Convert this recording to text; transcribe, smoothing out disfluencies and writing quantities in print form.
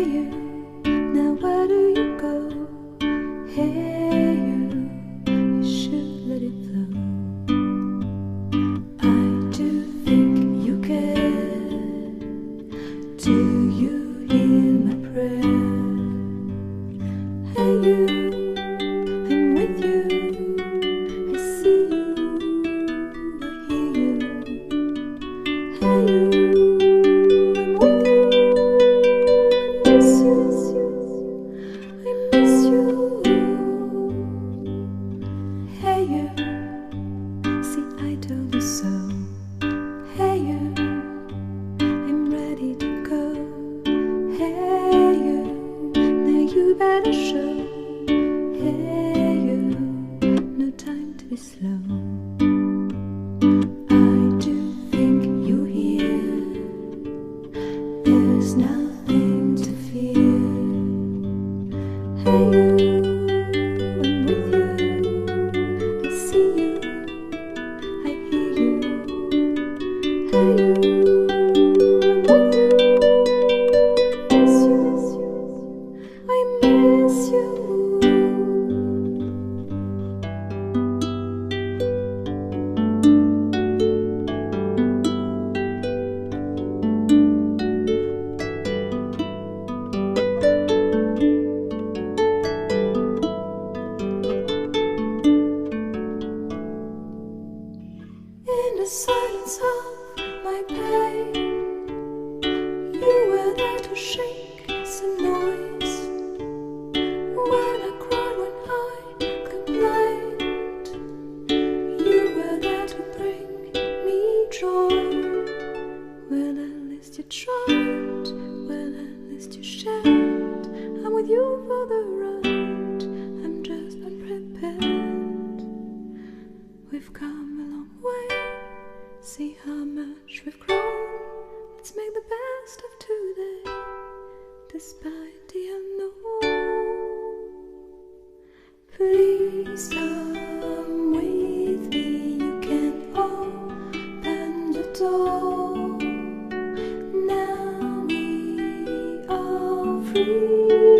you, now where do you go? Hey you should let it flow. I do think you care. Do you hear my prayer? Hey you, I'm with you. I see you, I hear you. Hey you, I'm with you. I miss you, I miss you. Hey you, see I told you so. Hey you, I'm ready to go. Hey you, now you better show. Hey you, no time to be slow. I do think you hear. There's nothing to fear. Hey you, I'm with you. I see you, I hear you. Hey you, I'm with you. I miss you, I miss you. In the silence of my pain, you were there to shake some noise. When I cried, when I complained, you were there to bring me joy. Well, at least you tried, well, at least you shared. I'm with you for the ride, I'm just unprepared. We've come a long way, see how much we've grown. Let's make the best of today, despite the unknown. Please come with me, you can open the door. Now we are free.